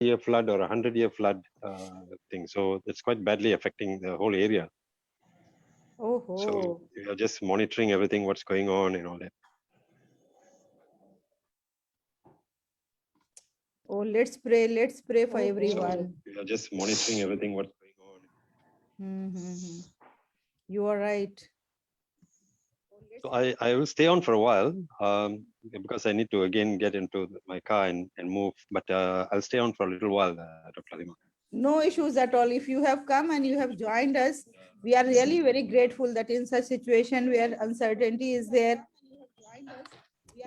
year flood or a 100-year flood thing. So it's quite badly affecting the whole area. So Oh. we are just monitoring everything, what's going on and all that. Oh, let's pray. Let's pray for So everyone. we are just monitoring everything, what's going on. Mm-hmm. You are right. So I will stay on for a while because I need to again get into my car and move. But I'll stay on for a little while, Dr. Halima. No issues at all. If you have come and you have joined us, we are really very grateful that in such situation where uncertainty is there,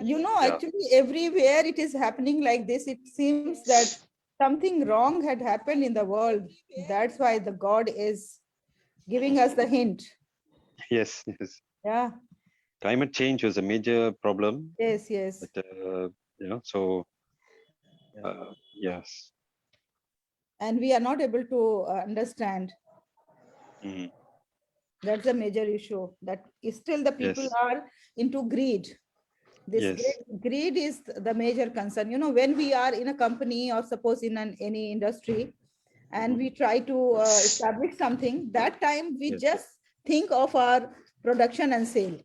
Yeah. actually everywhere it is happening like this. It seems that something wrong had happened in the world. That's why the God is giving us the hint. Yes, yes. Yeah. Climate change was a major problem. Yes, yes. But, so yes. And we are not able to understand. Mm. That's a major issue, that still the people Yes. are into greed. This Yes. greed is the major concern. When we are in a company or suppose in any industry and we try to establish something, that time we Yes. just think of our production and sale.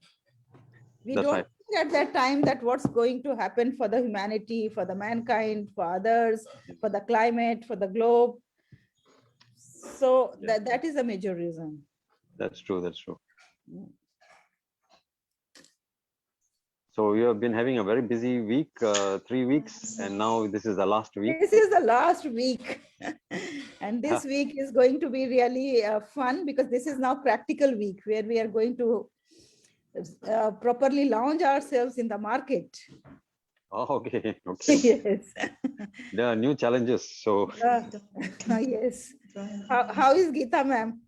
We That's don't right. think at that time that what's going to happen for the humanity, for the mankind, for others, for the climate, for the globe. So Yeah. that is a major reason. That's true. That's true. So you have been having a very busy week, 3 weeks, and now this is the last week. This is the last week. And this week is going to be really fun because this is now practical week where we are going to properly launch ourselves in the market. Oh, okay. Okay. Yes. There are new challenges. So Yes. How is Geeta, ma'am?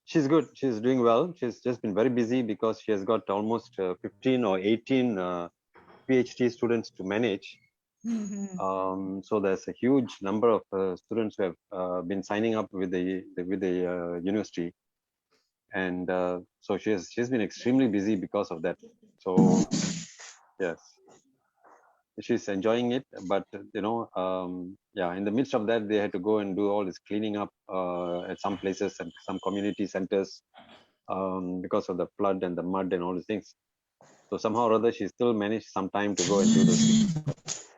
she's good. She's doing well. She's just been very busy because she has got almost 15 or 18 PhD students to manage. So there's a huge number of students who have been signing up with the university, and so she's been extremely busy because of that. So yes, she's enjoying it, but yeah, in the midst of that, they had to go and do all this cleaning up at some places and some community centers because of the flood and the mud and all these things. So somehow or other, she still managed some time to go and do those things.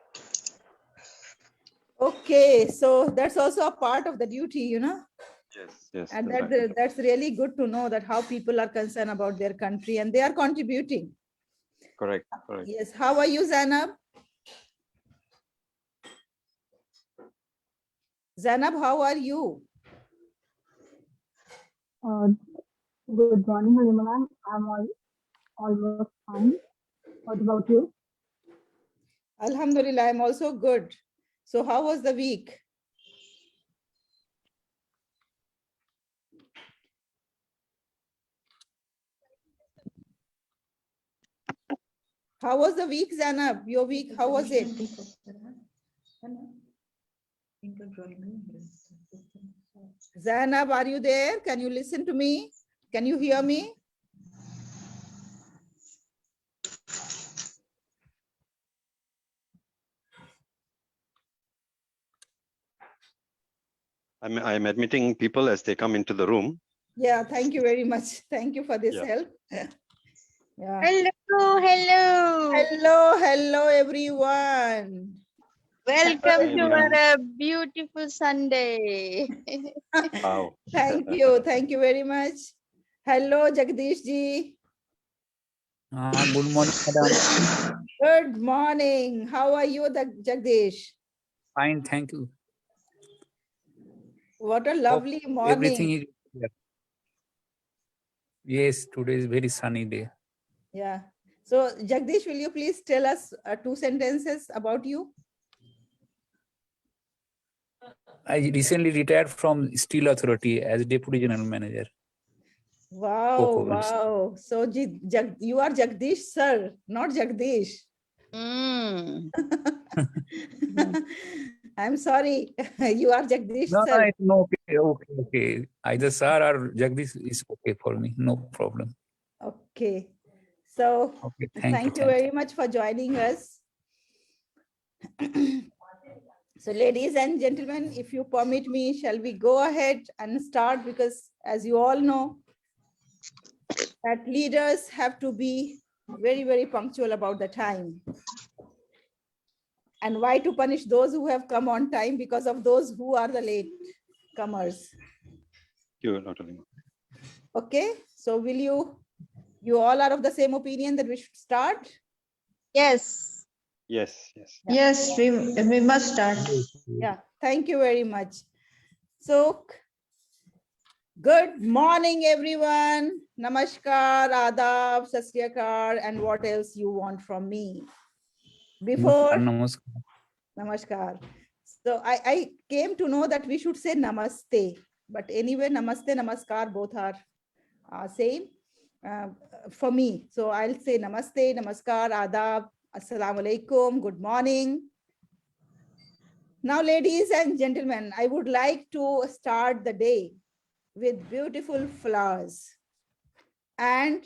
Okay, so that's also a part of the duty. Yes, yes, And that's right. that's really good to know that how people are concerned about their country and they are contributing. Correct, correct. Yes. How are you, Zainab? Zainab, how are you? Good morning, Halima. I'm almost fine. What about you? Alhamdulillah, I'm also good. So how was the week? How was the week, Zainab? Your week, how was it? Zainab, are you there? Can you listen to me? Can you hear me? I'm admitting people as they come into the room. Yeah, thank you very much. Thank you for this help. Yeah. Hello, hello. Hello, hello, everyone. Welcome to our beautiful Sunday. Wow. Thank you very much. Hello, Jagdish ji. Good morning, madam. Good morning. How are you, Jagdish? Fine, thank you. What a lovely morning. Everything is clear. Yes, today is very sunny day. Yeah. So, Jagdish, will you please tell us 2 sentences about you? I recently retired from Steel Authority as Deputy General Manager. Wow, wow. So, you are Jagdish, sir, not Jagdish. I'm sorry. You are Jagdish, sir. No, okay. Either sir or Jagdish is okay for me. No problem. Okay. So, thank you very much for joining us. So ladies and gentlemen, if you permit me, shall we go ahead and start? Because as you all know, that leaders have to be very, very punctual about the time. And why to punish those who have come on time because of those who are the late comers? You, Dr. Lima. Okay, so will you all are of the same opinion that we should start? Yes. Yes, yes. Yes, we must start. Yeah, thank you very much. So, good morning, everyone. Namaskar, Adab, Sat Sri Akal, and what else you want from me? Before, Namaskar. Namaskar. So I came to know that we should say Namaste. But anyway, Namaste, Namaskar, both are same for me. So I'll say Namaste, Namaskar, Adab, Assalamu alaikum, good morning. Now, ladies and gentlemen, I would like to start the day with beautiful flowers. And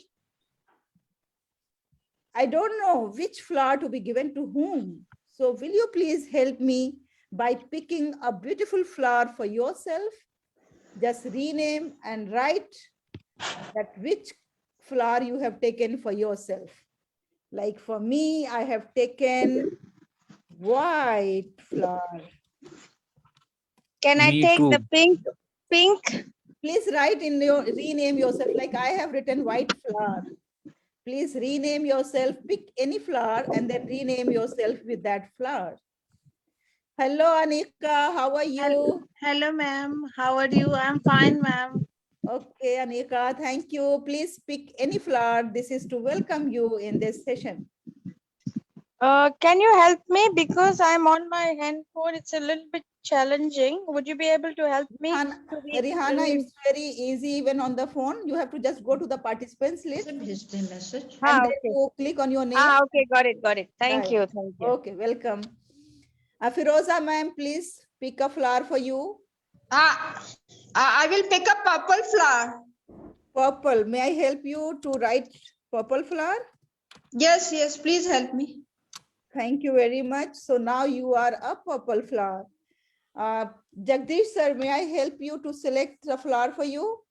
I don't know which flower to be given to whom. So will you please help me by picking a beautiful flower for yourself? Just rename and write that which flower you have taken for yourself. Like for me, I have taken white flower. Can I Me take too. the pink? Please write in your rename yourself. Like I have written white flower. Please rename yourself, pick any flower and then rename yourself with that flower. Hello, Anika, how are you? Hello, ma'am. How are you? I'm fine, ma'am. Okay, Anika, thank you. Please pick any flower. This is to welcome you in this session. Can you help me? Because I'm on my handphone. It's a little bit challenging. Would you be able to help me? Rihana, it's very easy even on the phone. You have to just go to the participants list and Message. then okay. you click on your name. Okay, got it. Thank Right. you. Thank you. Okay, welcome. Firoza ma'am, please pick a flower for you. I will pick a purple flower. Purple. May I help you to write purple flower? Yes, please help me. Thank you very much. So now you are a purple flower. Jagdish sir, may I help you to select the flower for you?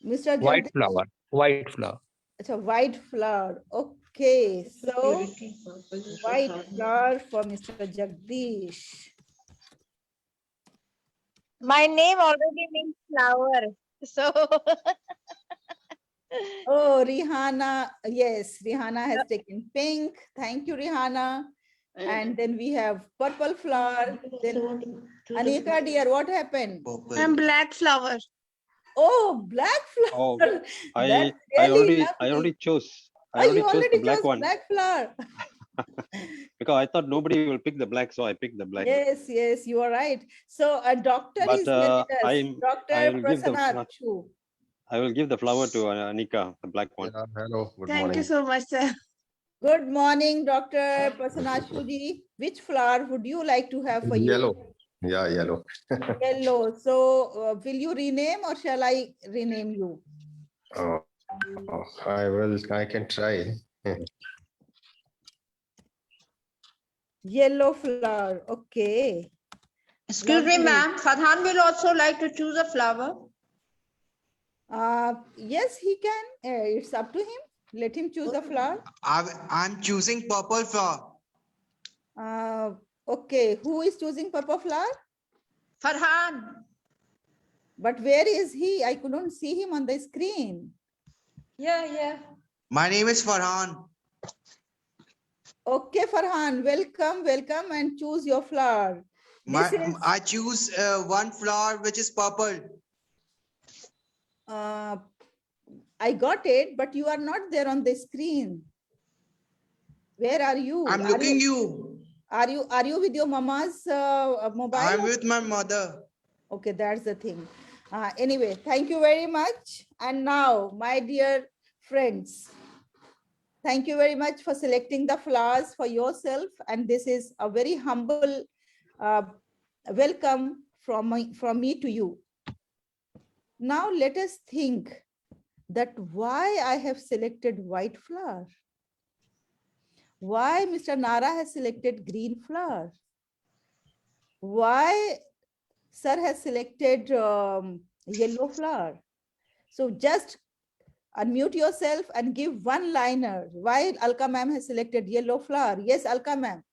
Mr. White Jagdish? flower. White flower. It's a white flower. Okay, so white flower for Mr. Jagdish. My name already means flower. So Oh, Rihanna. Yes, Rihanna has taken pink. Thank you, Rihanna. And then we have purple flower. Then Anika dear, what happened? I'm black flower. Oh, black flower. Oh, That's I really already lovely. chose. Oh, I you already chose the already black chose one black flower. because I thought nobody will pick the black, so I picked the black. Yes, you are right. So a doctor But is here with us. I Dr. will give the Prasanna Chu. I will give the flower to Anika, the black one. Yeah, hello, good Thank morning. you so much, sir. Good morning, Dr. Prasanna Chu ji. Which flower would you like to have for you? Yellow. Yeah, yellow. Yellow. So will you rename or shall I rename you? I can try. Yellow flower. Okay. Excuse me, Lovely. ma'am. Farhan will also like to choose a flower. Yes, he can. It's up to him. Let him choose a flower. I'm choosing purple flower. Okay. Who is choosing purple flower? Farhan. But where is he? I couldn't see him on the screen. Yeah. My name is Farhan. Okay, Farhan, welcome and choose your flower. I choose one flower which is purple. I got it, but you are not there on the screen. Where are you? I'm looking you. Are you with your mama's mobile? I'm with my mother. Okay, that's the thing. Anyway, thank you very much. And now, my dear friends, thank you very much for selecting the flowers for yourself. And this is a very humble welcome from me to you. Now let us think that why I have selected white flower. why Mr. Nara has selected green flower? Why sir has selected yellow flower? So just unmute yourself and give one liner. Why Alka ma'am has selected yellow flower? Yes, Alka ma'am.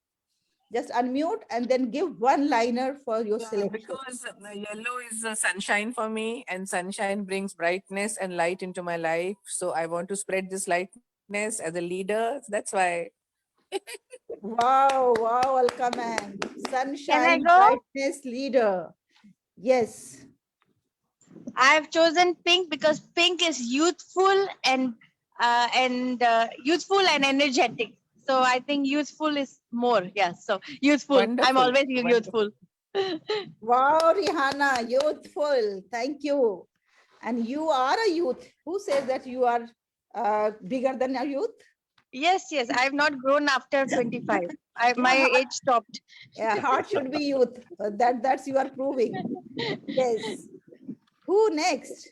Just unmute and then give one liner for your selection. Because yellow is sunshine for me, and sunshine brings brightness and light into my life. So I want to spread this lightness as a leader. That's why. Wow, wow, Alka ma'am. Sunshine, go? brightness, leader. Yes. I've chosen pink because pink is youthful and youthful and energetic. So I think youthful is more. Yeah. So youthful. I'm Wonderful, always wonderful. youthful. Wow, Rihanna, youthful. Thank you. And you are a youth. Who says that you are bigger than a youth? Yes, yes. I've not grown after 25. My age stopped. Yeah, heart should be youth. That's you are proving. Yes. Who next?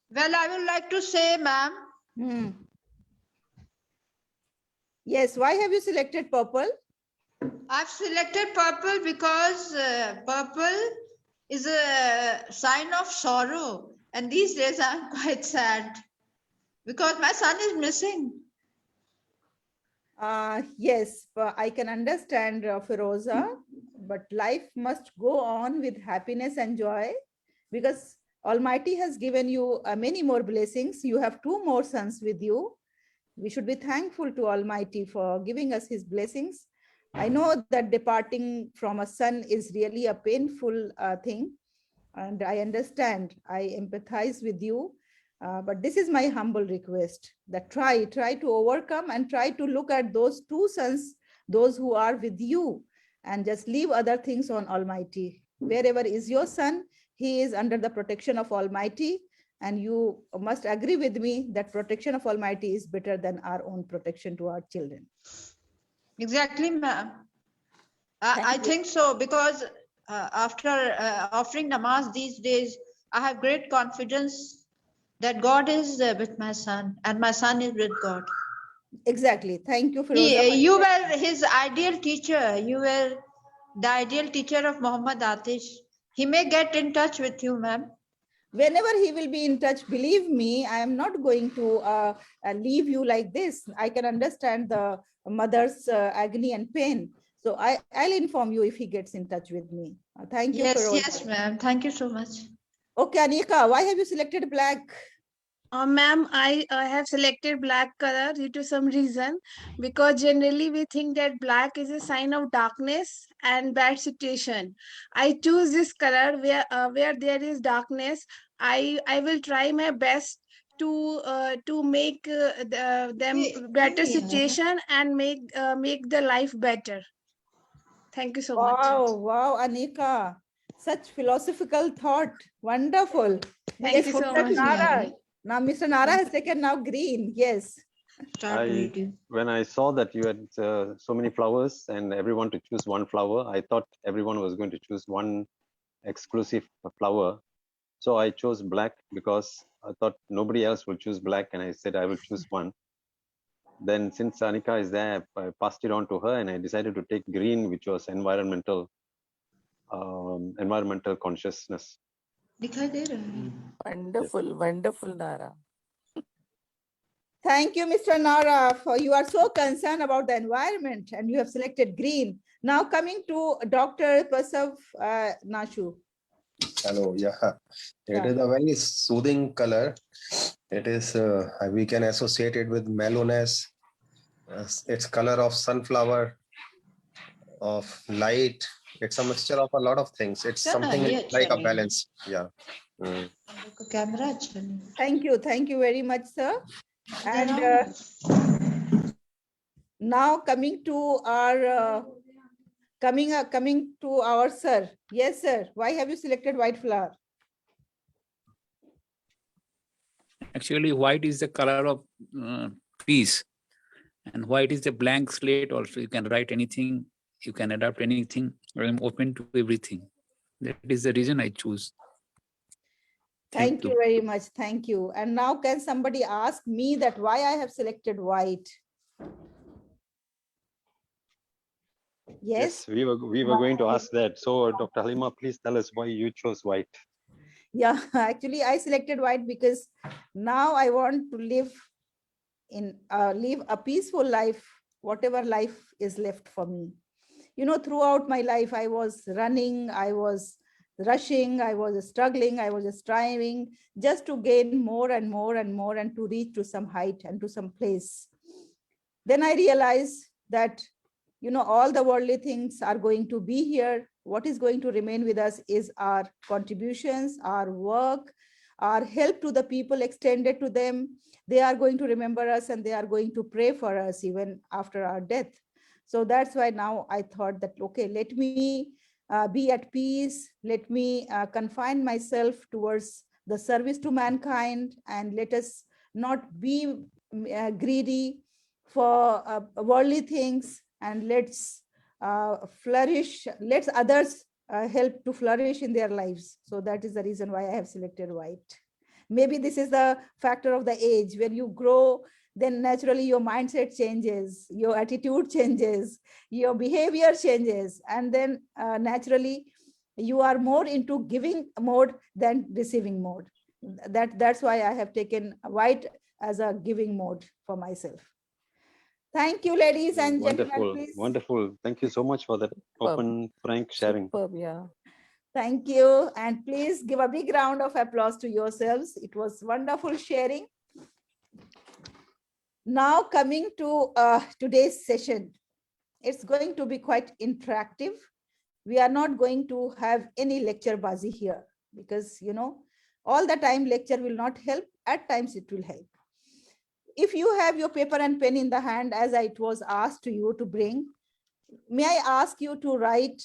Well, I would like to say, ma'am, Yes. Why have you selected purple? I've selected purple because purple is a sign of sorrow. And these days I'm quite sad because my son is missing. Yes, I can understand, Firoza, but life must go on with happiness and joy because Almighty has given you many more blessings. You have 2 more sons with you. We should be thankful to Almighty for giving us his blessings. I know that departing from a son is really a painful thing, and I understand, I empathize with you. But this is my humble request that try to overcome and try to look at those 2 sons, those who are with you, and just leave other things on Almighty. Wherever is your son, he is under the protection of Almighty. And you must agree with me that protection of Almighty is better than our own protection to our children. Exactly, ma'am. I think so because after offering namaz these days, I have great confidence that God is with my son and my son is with God. Exactly. Thank you, Firoza. You were his ideal teacher. You were the ideal teacher of Muhammad Atish. He may get in touch with you, ma'am. Whenever he will be in touch, believe me, I am not going to leave you like this. I can understand the mother's agony and pain. So I'll inform you if he gets in touch with me. Thank you. Yes, Firoza. yes, ma'am. Thank you so much. Okay, Anika, why have you selected black? Ma'am, I have selected black color due to some reason, because generally we think that black is a sign of darkness and bad situation. I choose this color where there is darkness. I will try my best to make them better situation and make the life better. Thank you so much. Wow, Anika, such philosophical thought. Wonderful. Thank you so much. Nara. Now, Mr. Nara has taken now green. Yes. When I saw that you had so many flowers and everyone to choose one flower, I thought everyone was going to choose one exclusive flower. So I chose black because I thought nobody else will choose black, and I said I will choose one. Then since Anika is there, I passed it on to her and I decided to take green, which was environmental consciousness. Wonderful, wonderful, Nara. Thank you, Mr. Nara, for you are so concerned about the environment and you have selected green. Now coming to Dr. Pasav Nashu. Hello, yeah. It is a very soothing color. It is, we can associate it with mellowness. It's color of sunflower, of light. It's a mixture of a lot of things. It's something like a balance. Yeah. Thank you very much, sir. And now coming to our coming to our sir. Yes, sir. Why have you selected white flower? Actually, white is the color of peace, and white is the blank slate. Also, you can write anything, you can adapt anything. I'm open to everything. That is the reason I choose. Thank you very much. Thank you. And now can somebody ask me that why I have selected white? Yes. we were going to ask that. So Dr. Halima, please tell us why you chose white. Yeah, actually I selected white because now I want to live a peaceful life, whatever life is left for me. You know, throughout my life, I was running, I was rushing, I was struggling, I was striving just to gain more and more and more and to reach to some height and to some place. Then I realized that, you know, all the worldly things are going to be here. What is going to remain with us is our contributions, our work, our help to the people extended to them. They are going to remember us and they are going to pray for us even after our death. So that's why now I thought that, okay, let me be at peace. Let me confine myself towards the service to mankind, and let us not be greedy for worldly things, and let's flourish, let others help to flourish in their lives. So that is the reason why I have selected white. Maybe this is the factor of the age. When you grow, then naturally your mindset changes, your attitude changes, your behavior changes, and then naturally you are more into giving mode than receiving mode. That's why I have taken white as a giving mode for myself. Thank you, ladies and gentlemen. Wonderful, Please. wonderful. Thank you so much for that open, frank sharing. Superb, yeah. Thank you. And please give a big round of applause to yourselves. It was wonderful sharing. Now coming to today's session, it's going to be quite interactive. We are not going to have any lecture bazi here because, you know, all the time lecture will not help. At times it will help. If you have your paper and pen in the hand, as it was asked to you to bring, may I ask you to write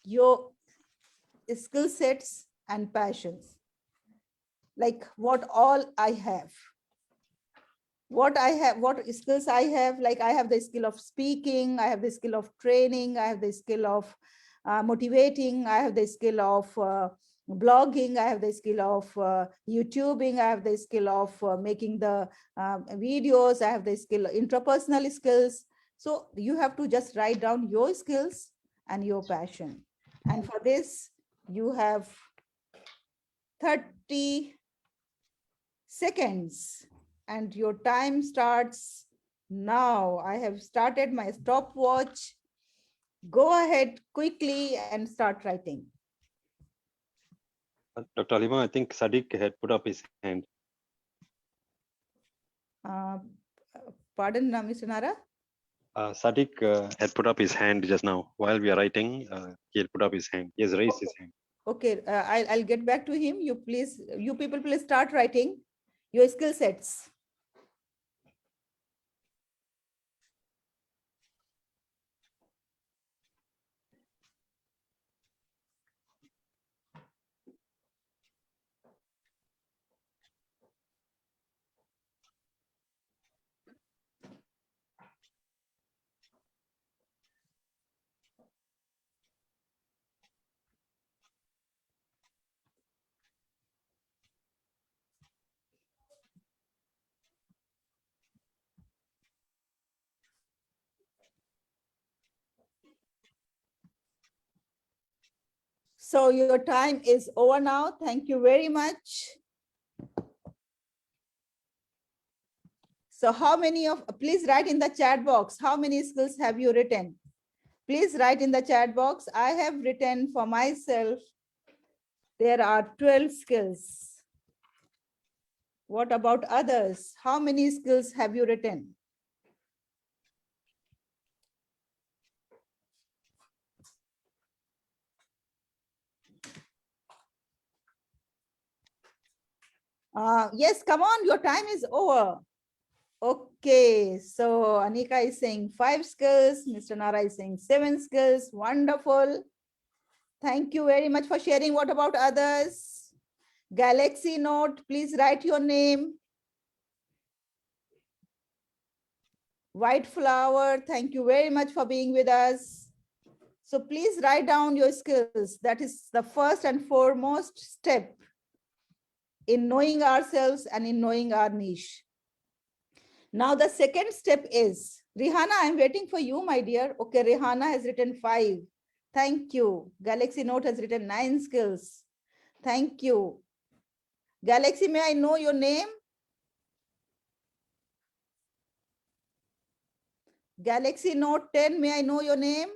your skill sets and passions, like what all I have. What skills I have, like I have the skill of speaking, I have the skill of training, I have the skill of motivating, I have the skill of blogging, I have the skill of YouTubing, I have the skill of making the videos, I have the skill, interpersonal skills. So you have to just write down your skills and your passion. And for this, you have 30 seconds and your time starts now. I have started my stopwatch. Go ahead quickly and start writing. Dr. Halima, I think Sadiq had put up his hand. Pardon, Mr. Nara? Sadiq had put up his hand just now. While we are writing, he had put up his hand. He has raised his hand. Okay, I'll get back to him. You people please start writing your skill sets. So your time is over now. Thank you very much. So how many of, please write in the chat box, how many skills have you written? Please write in the chat box. I have written for myself, there are 12 skills. What about others? How many skills have you written? Yes, come on, your time is over. Okay, so Anika is saying 5 skills, Mr. Nara is saying 7 skills. Wonderful. Thank you very much for sharing. What about others? Galaxy Note, please write your name. White Flower, thank you very much for being with us. So please write down your skills. That is the first and foremost step in knowing ourselves and in knowing our niche. Now the second step is Rihanna, I'm waiting for you, my dear. Okay, Rihanna has written 5. Thank you. Galaxy Note has written 9 skills. Thank you. Galaxy, may I know your name? Galaxy Note 10, may I know your name?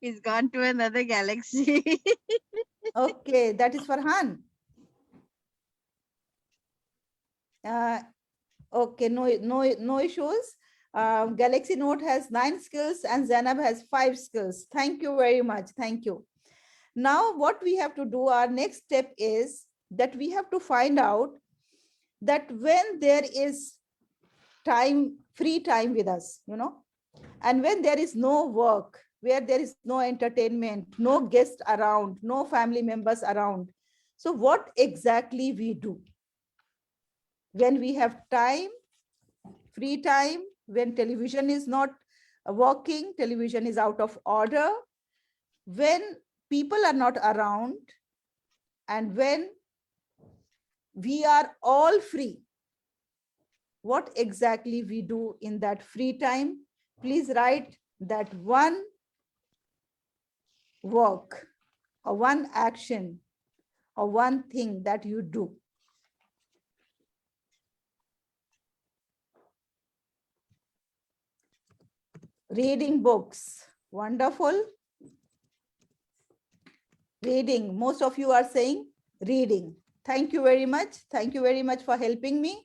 He's gone to another galaxy. Okay, that is Farhan. Okay, no issues. Galaxy Note has 9 skills and Zainab has 5 skills. Thank you very much. Thank you. Now, what we have to do, our next step is that we have to find out that when there is time, free time with us, and when there is no work, where there is no entertainment, no guests around, no family members around. So what exactly we do? When we have time, free time, when television is not working, television is out of order, when people are not around, and when we are all free, what exactly we do in that free time? Please write that one work or one action or one thing that you do. Reading books. Wonderful. Reading. Most of you are saying reading. Thank you very much. Thank you very much for helping me.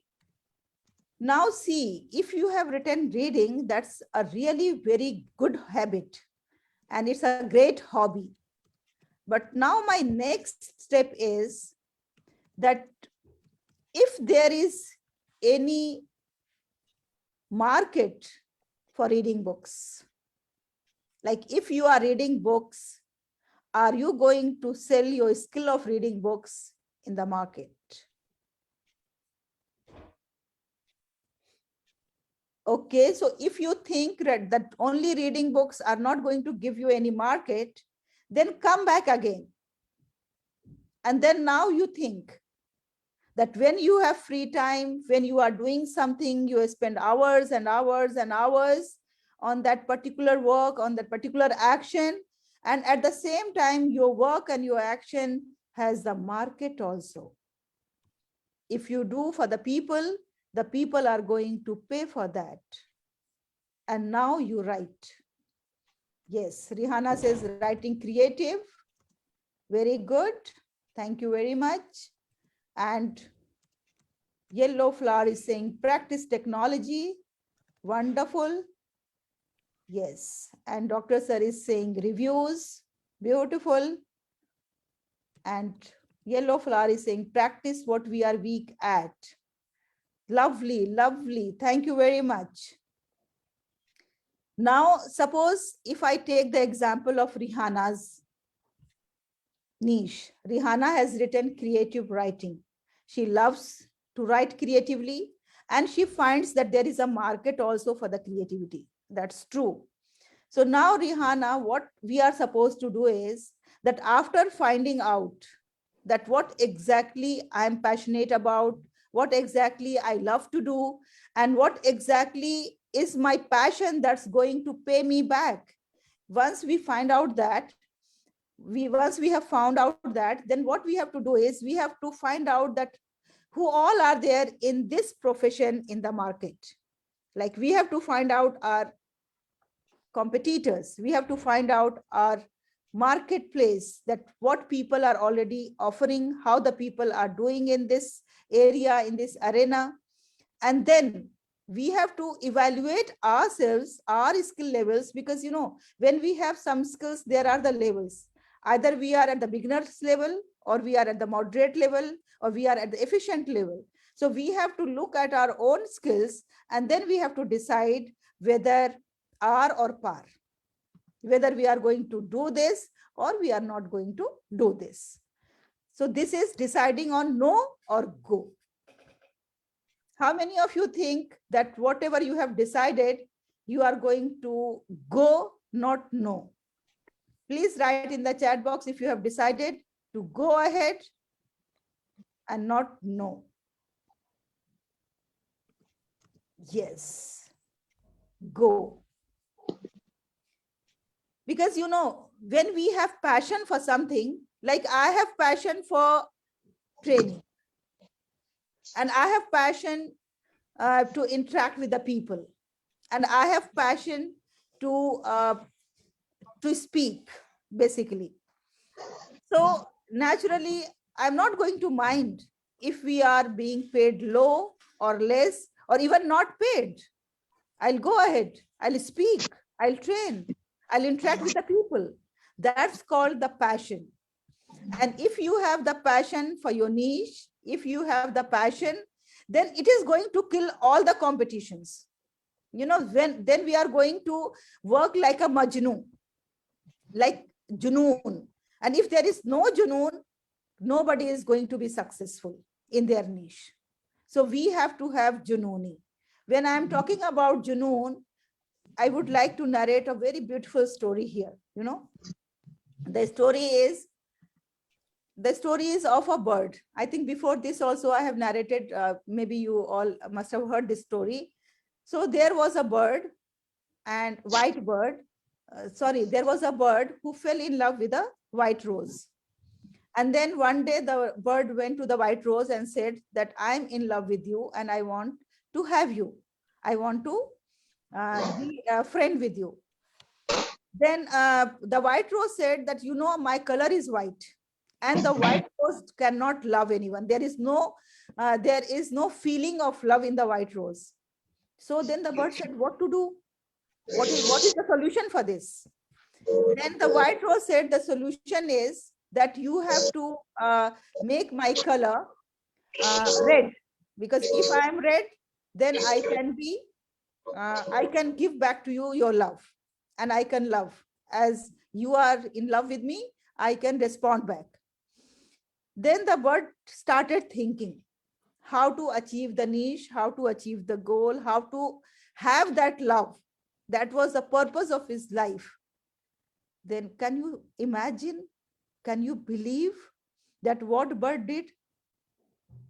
Now see, if you have written reading, that's a really very good habit and it's a great hobby. But now my next step is that if there is any market for reading books, like if you are reading books, are you going to sell your skill of reading books in the market? Okay, so if you think that only reading books are not going to give you any market, then come back again. And then now you think that when you have free time, when you are doing something, you spend hours and hours and hours on that particular work, on that particular action. And at the same time, your work and your action has the market also. If you do for the people are going to pay for that. And now you write. Yes, Rihanna says writing creative. Very good. Thank you very much. And Yellow Flower is saying practice technology. Wonderful. Yes. And Dr. Sir is saying reviews. Beautiful. And Yellow Flower is saying practice what we are weak at. Lovely, lovely. Thank you very much. Now, suppose if I take the example of Rihanna's niche. Rihanna has written creative writing. She loves to write creatively and she finds that there is a market also for the creativity. That's true. So now Rihanna, what we are supposed to do is that after finding out that what exactly I'm passionate about, what exactly I love to do, and what exactly is my passion that's going to pay me back. Once we find out that, once we have found out that, then what we have to do is we have to find out that who all are there in this profession in the market. Like we have to find out our competitors. We have to find out our marketplace, that what people are already offering, how the people are doing in this area, in this arena. And then we have to evaluate ourselves, our skill levels, because when we have some skills, there are the levels. Either we are at the beginner's level, or we are at the moderate level, or we are at the efficient level. So we have to look at our own skills, and then we have to decide whether R or par, whether we are going to do this or we are not going to do this. So this is deciding on no or go. How many of you think that whatever you have decided, you are going to go, not no? Please write in the chat box if you have decided to go ahead and not no. Yes, go. Because, you know, when we have passion for something, like I have passion for training, and I have passion to interact with the people, and I have passion to speak, basically. So naturally, I'm not going to mind if we are being paid low or less or even not paid. I'll go ahead, I'll speak, I'll train, I'll interact with the people. That's called the passion. And if you have the passion for your niche, if you have the passion, then it is going to kill all the competitions. You know, then we are going to work like a Majnu, like Junoon. And if there is no Junoon, nobody is going to be successful in their niche. So we have to have Junooni. When I'm talking about Junoon, I would like to narrate a very beautiful story here. You know, the story is of a bird. I think before this also I have narrated, maybe you all must have heard this story. So there was a bird, and white bird, there was a bird who fell in love with a white rose. And then one day the bird went to the white rose and said that I'm in love with you and I want to have you. I want to be a friend with you. Then the white rose said that, you know, my color is white, and the white rose cannot love anyone. There is no feeling of love in the white rose. So then the bird said, what to do? What is the solution for this? Then the white rose said the solution is that you have to make my color red, because if I am red, then I can give back to you your love, and I can love. As you are in love with me, I can respond back. Then the bird started thinking how to achieve the niche, how to achieve the goal, how to have that love. That was the purpose of his life. Then can you imagine, can you believe that what bird did?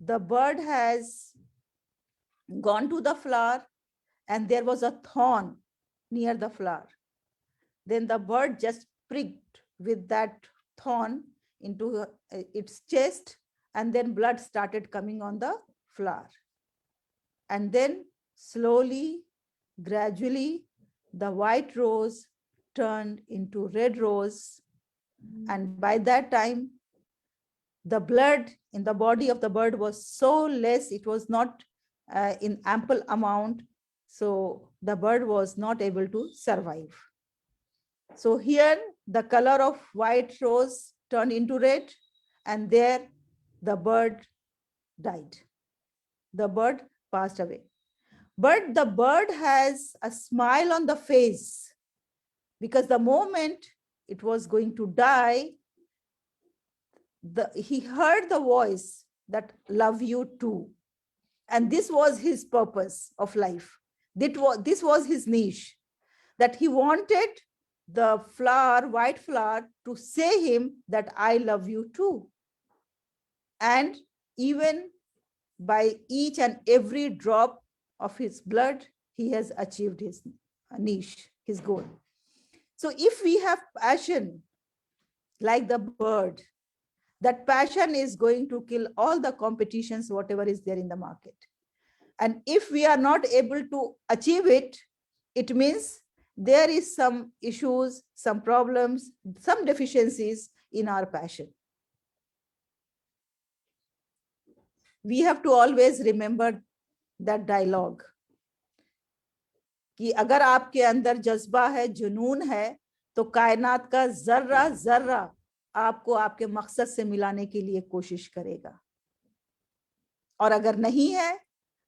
The bird has gone to the flower, and there was a thorn near the flower. Then the bird just pricked with that thorn into its chest, and then blood started coming on the flower. And then slowly, gradually, the white rose turned into red rose. And by that time, the blood in the body of the bird was so less, it was not in ample amount. So the bird was not able to survive. So here the color of white rose turned into red, and there the bird died. The bird passed away. But the bird has a smile on the face, because the moment it was going to die, he heard the voice that love you too. And this was his purpose of life. This was his niche, that he wanted the flower, white flower, to say him that I love you too. And even by each and every drop of his blood, he has achieved his niche, his goal. So if we have passion like the bird, that passion is going to kill all the competitions, whatever is there in the market. And if we are not able to achieve it, it means there is some issues, some problems, some deficiencies in our passion. We have to always remember that dialogue कि अगर आपके अंदर जज्बा है, जुनून है, तो कायनात का जर्रा जर्रा आपको आपके मकसद से मिलाने के लिए कोशिश करेगा. और अगर नहीं है,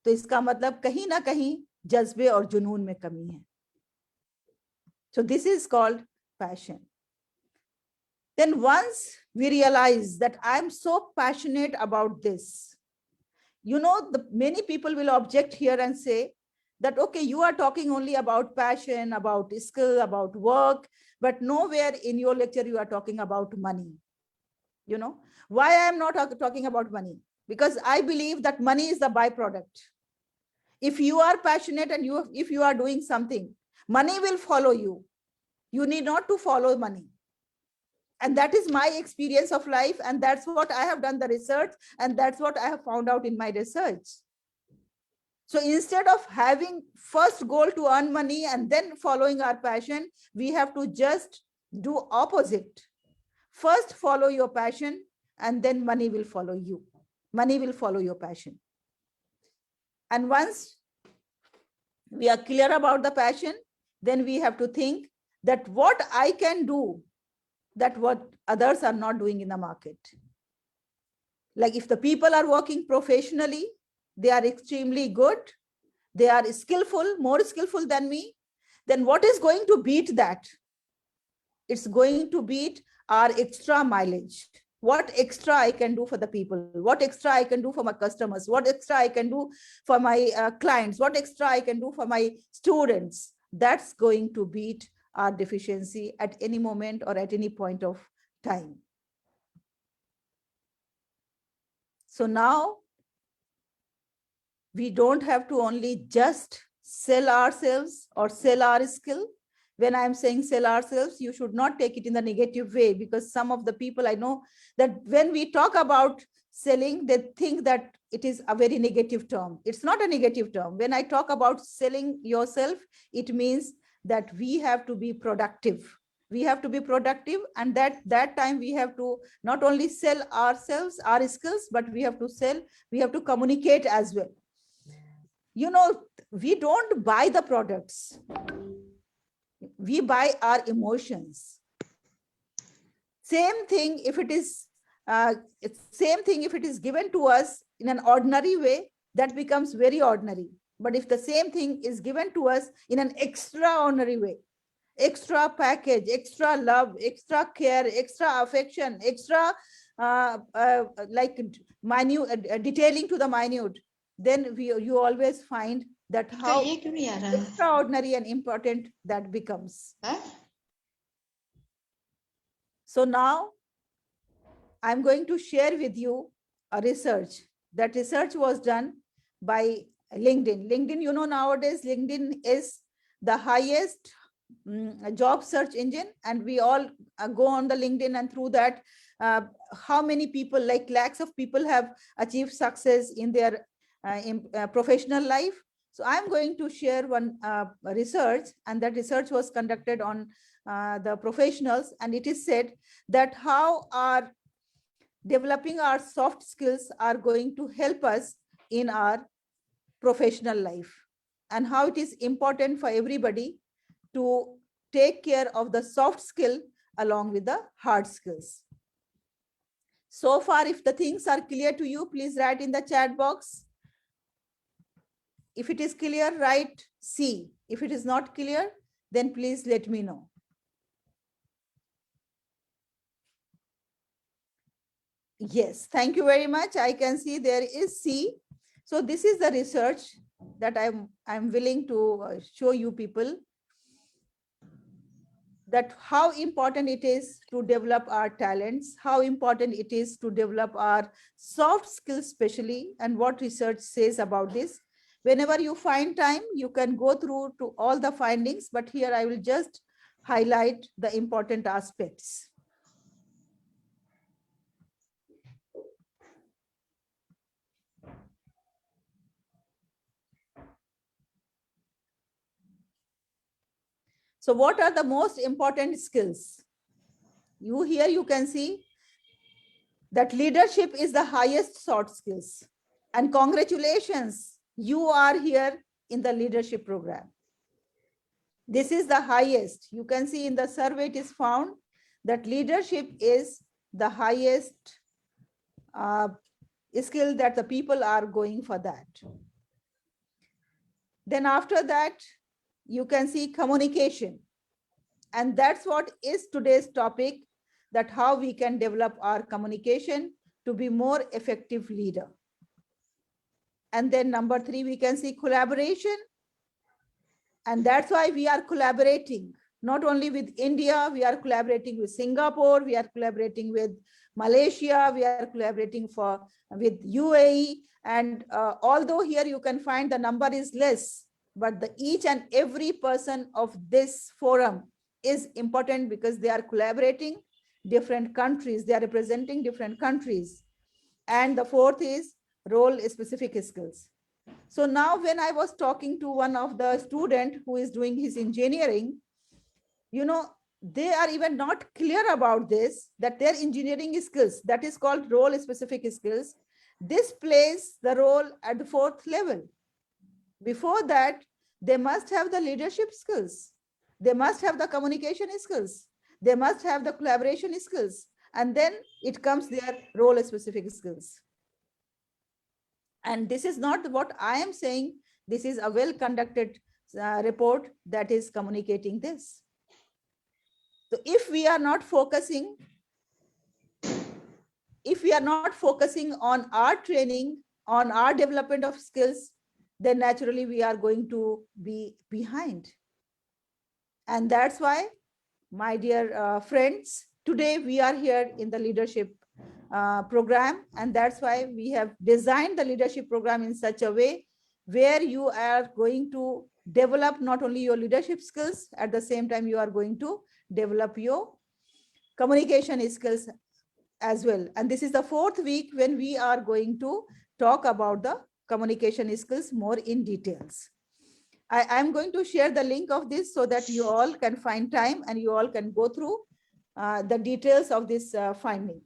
तो इसका मतलब कहीं ना कहीं जज्बे और जुनून में कमी है. So this is called passion. Then once we realize that I'm so passionate about this, you know, many people will object here and say that, okay, you are talking only about passion, about skill, about work, but nowhere in your lecture you are talking about money. You know, why I am not talking about money? Because I believe that money is the byproduct. If you are passionate and if you are doing something, money will follow you. You need not to follow money. And that is my experience of life. And that's what I have done the research. And that's what I have found out in my research. So instead of having first goal to earn money and then following our passion, we have to just do opposite. First follow your passion and then money will follow you. Money will follow your passion. And once we are clear about the passion, then we have to think that what I can do that what others are not doing in the market. Like if the people are working professionally, they are extremely good, they are skillful, more skillful than me, then what is going to beat that? It's going to beat our extra mileage. What extra I can do for the people, what extra I can do for my customers, what extra I can do for my clients, what extra I can do for my students. That's going to beat our deficiency at any moment or at any point of time. So now we don't have to only just sell ourselves or sell our skill. When I'm saying sell ourselves, you should not take it in the negative way, because some of the people I know that when we talk about selling, they think that it is a very negative term. It's not a negative term. When I talk about selling yourself, it means that we have to be productive. We have to be productive, and that time we have to not only sell ourselves, our skills, but we have to sell, we have to communicate as well. You know, we don't buy the products. We buy our emotions. Same thing if it is given to us in an ordinary way, that becomes very ordinary. But if the same thing is given to us in an extraordinary way, extra package, extra love, extra care, extra affection, extra like minute detailing to the minute, then you always find that how extraordinary and important that becomes. So now I'm going to share with you a research. That research was done by LinkedIn. LinkedIn, you know, nowadays LinkedIn is the highest job search engine, and we all go on the LinkedIn, and through that, how many people, like lakhs of people, have achieved success in their professional life. So I'm going to share one research, and that research was conducted on the professionals, and it is said that how our developing our soft skills are going to help us in our professional life, and how it is important for everybody to take care of the soft skill along with the hard skills. So far, if the things are clear to you, please write in the chat box. If it is clear, write C. If it is not clear, then please let me know. Yes, thank you very much. I can see there is C. So this is the research that I'm willing to show you people, that how important it is to develop our talents, how important it is to develop our soft skills especially, and what research says about this. Whenever you find time, you can go through to all the findings, but here I will just highlight the important aspects. So what are the most important skills? Here you can see that leadership is the highest soft skills. And congratulations, you are here in the leadership program. This is the highest. You can see in the survey it is found that leadership is the highest skill that the people are going for that. Then after that, you can see communication. And that's what is today's topic, that how we can develop our communication to be more effective leader. And then number 3, we can see collaboration. And that's why we are collaborating, not only with India, we are collaborating with Singapore, we are collaborating with Malaysia, we are collaborating with UAE. And although here you can find the number is less, but each and every person of this forum is important because they are collaborating different countries. They are representing different countries. And the fourth is role specific skills. So now when I was talking to one of the student who is doing his engineering, you know, they are even not clear about this, that their engineering skills, that is called role specific skills, this plays the role at the 4th level. Before that, they must have the leadership skills. They must have the communication skills. They must have the collaboration skills. And then it comes their role specific skills. And this is not what I am saying. This is a well-conducted report that is communicating this. So if we are not focusing on our training, on our development of skills, then naturally we are going to be behind. And that's why, my dear friends, today we are here in the leadership program, and that's why we have designed the leadership program in such a way where you are going to develop not only your leadership skills, at the same time you are going to develop your communication skills as well. And this is the 4th week when we are going to talk about the communication skills more in details. I am going to share the link of this so that you all can find time and you all can go through the details of this finding.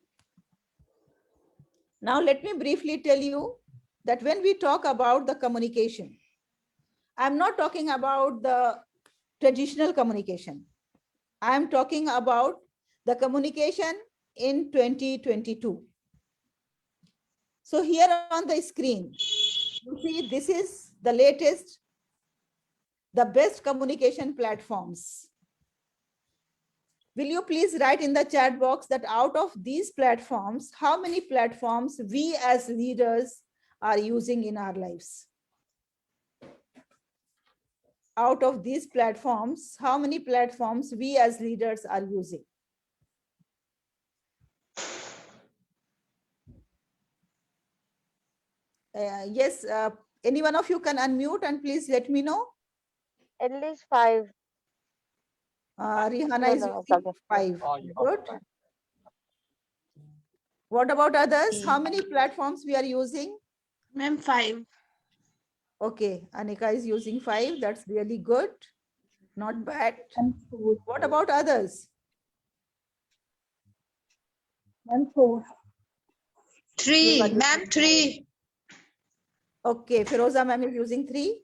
Now, let me briefly tell you that when we talk about the communication, I'm not talking about the traditional communication. I'm talking about the communication in 2022. So here on the screen, you see this is the latest, the best communication platforms. Will you please write in the chat box that out of these platforms, how many platforms we as leaders are using in our lives? Out of these platforms, how many platforms we as leaders are using? Yes, any one of you can unmute and please let me know. At least 5. Rihanna is using 5. Good. What about others? How many platforms we are using? Ma'am, 5. Okay, Anika is using 5. That's really good. Not bad. What about others? And 4. 3, ma'am, 3. Okay, Feroza ma'am is using 3.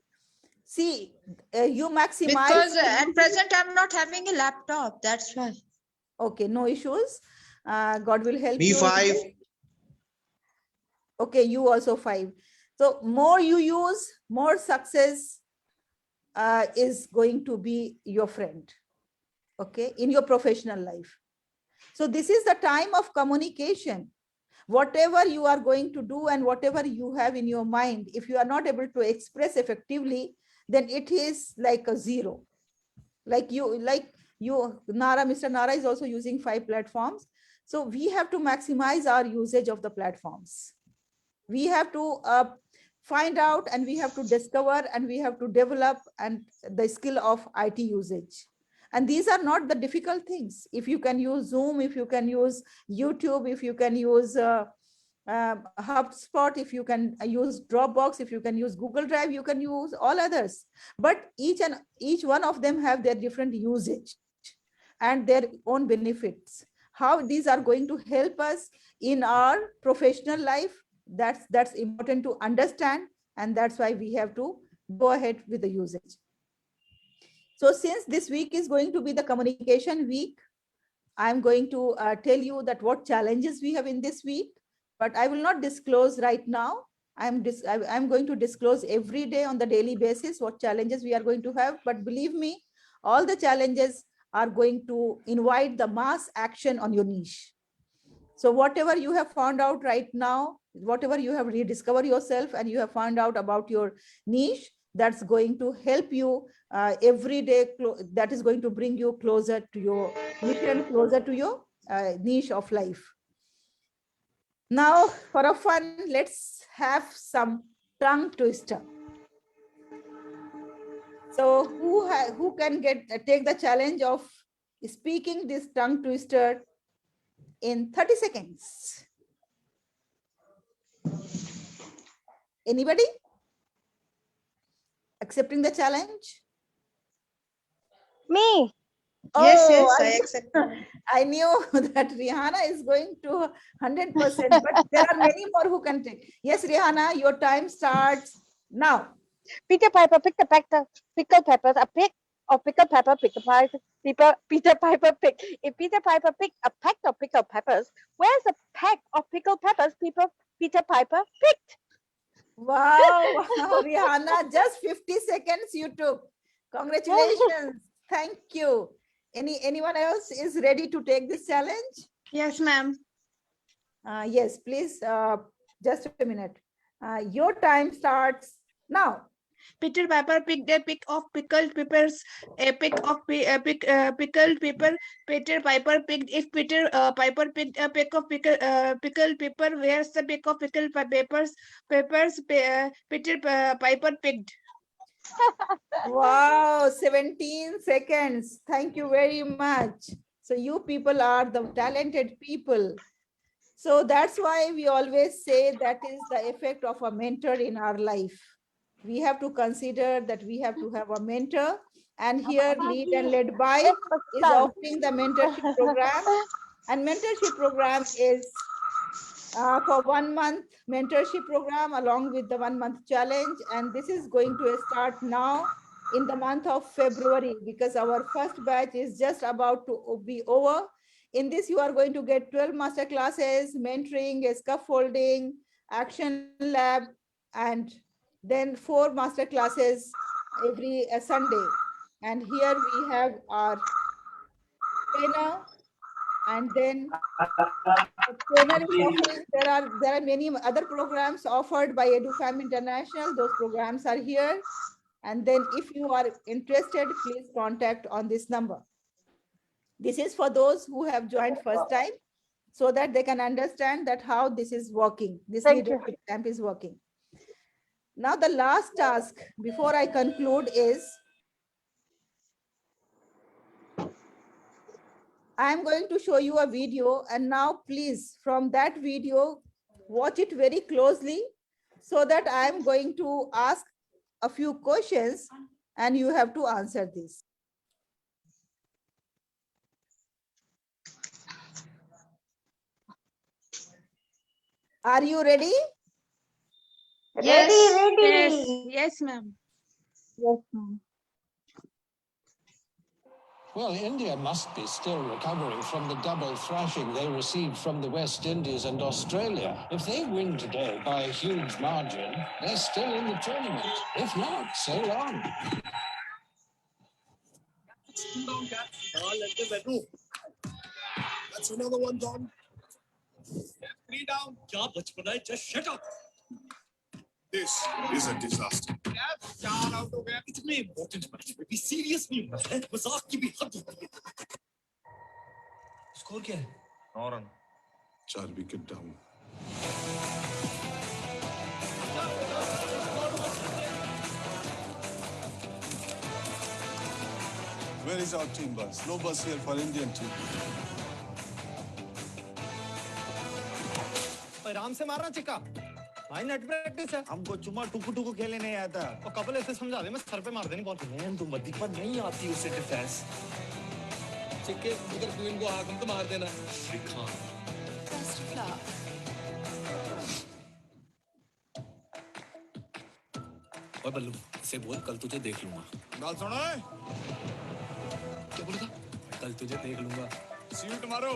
See, you maximize. Because at present I'm not having a laptop. That's why. Okay, no issues. God will help Me you. 5. Okay, you also 5. So more you use, more success is going to be your friend. Okay, in your professional life. So this is the time of communication. Whatever you are going to do and whatever you have in your mind, if you are not able to express effectively, then it is like a 0. Like you, Nara, Mr. Nara is also using 5 platforms. So we have to maximize our usage of the platforms. We have to find out and we have to discover and we have to develop and the skill of IT usage. And these are not the difficult things. If you can use Zoom, if you can use YouTube, if you can use HubSpot, if you can use Dropbox, if you can use Google Drive, you can use all others. But each one of them have their different usage and their own benefits. How these are going to help us in our professional life, that's important to understand, and that's why we have to go ahead with the usage. So since this week is going to be the communication week, I'm going to tell you that what challenges we have in this week, but I will not disclose right now. I'm going to disclose every day on the daily basis what challenges we are going to have. But believe me, all the challenges are going to invite the mass action on your niche. So whatever you have found out right now, whatever you have rediscovered yourself and you have found out about your niche, that's going to help you every day. That is going to bring you closer to your mission, closer to your niche of life. Now, for a fun, let's have some tongue twister. So, who can take the challenge of speaking this tongue twister in 30 seconds? Anybody accepting the challenge? Me. Yes, Oh, yes, I accept. I knew that Rihanna is going to 100%, but there are many more who can take. Yes, Rihanna, your time starts now. Peter Piper picked a pickled peppers, a pick of pickled pepper, Peter Piper picked. If Peter Piper picked a peck of pickled peppers, where's the peck of pickled peppers Peter Piper picked? Wow, wow, Rihanna, just 50 seconds you took. Congratulations. Thank you. Anyone else is ready to take this challenge? Yes, ma'am. Yes, please, just a minute. Your time starts now. Peter Piper picked a pick of pickled peppers, a pick of pickled pepper. Peter Piper picked. If Peter Piper picked a pick of pickled pepper, where's the pick of pickled peppers? Peter Piper picked. Wow, 17 seconds. Thank you very much. So you people are the talented people. So that's why we always say that is the effect of a mentor in our life. We have to consider that we have to have a mentor, and here Lead and Led By is offering the mentorship program, and mentorship program is for 1 month mentorship program along with the 1 month challenge, and this is going to start now in the month of February because our first batch is just about to be over. In this, you are going to get 12 master classes, mentoring, scaffolding, action lab, and then 4 master classes every Sunday. And here we have our trainer, and then the trainer is offering, there are many other programs offered by EduFam International. Those programs are here. And then if you are interested, please contact on this number. This is for those who have joined first time, so that they can understand that how this is working, this leadership camp is working. Now the last task before I conclude is, I'm going to show you a video, and now please from that video, watch it very closely so that I'm going to ask a few questions and you have to answer this. Are you ready? Yes. Yes, yes, ma'am. Yes, ma'am. Well, India must be still recovering from the double thrashing they received from the West Indies and Australia. If they win today by a huge margin, they're still in the tournament. If not, so long. That's another one, Don. 3 down. Just shut up. This is a disaster. इतने important match में भी serious नहीं होना है, मजाक की भी हद होती है. Score क्या है? 9 run. 4 wicket down. Where is our team bus? No bus here for Indian team. आराम से मारना चिक्का. भाई नेट प्रैक्टिस है. हमको चुम्मा टुकु टुकु खेलने नहीं आता. और कपिल ऐसे समझा दे, मैं सर पे मार देनी बॉल. मैन तुम मत दिक्कत नहीं आती उससे डिफेंस. चिक्के उधर क्वीन को हाकम तो मार देना. श्रीखान. और बल्लू इसे बोल कल तुझे देख लूंगा. बात सुनो है? क्या बोला था? कल तुझे देख लूंगा. See you tomorrow.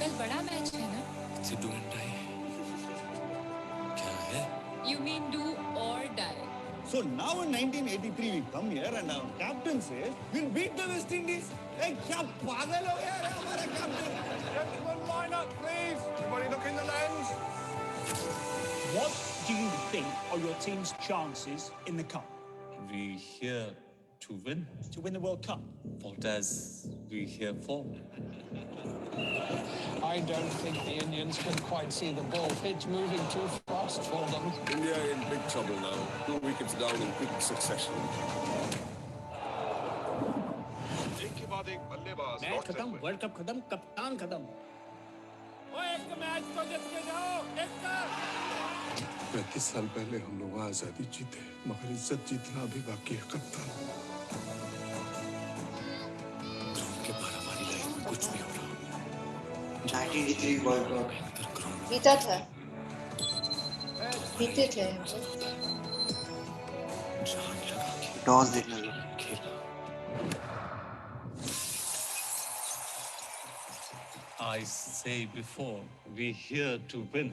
कल बड़ा मैच है ना? Sidhu and tie. क्या है? You mean do or die? So now in 1983 we come here and our captain says we'll beat the West Indies. Hey, क्या पागल हो यार हमारा captain? Everyone line up, please. Everybody look in the lens. What do you think are your team's chances in the cup? We here to win. To win the World Cup? What as we here for? I don't think the Indians can quite see the ball pitch moving too fast for them. India in big trouble now. 2 wickets down in quick succession. Match खत्म, world cup खत्म, कप्तान खत्म। ओए एक match तो जीत के जाओ, एक का। 35 साल पहले हम लोग आजादी जीते, मगर इज्जत जीतना अभी बाकी है कप्तान। ग्राउंड के बाहर हमारी लाइफ में कुछ भी हो रहा। 1983 वर्ल्ड कप जीता था, जीते थे। टॉस देखना था। I say before, we're here to win.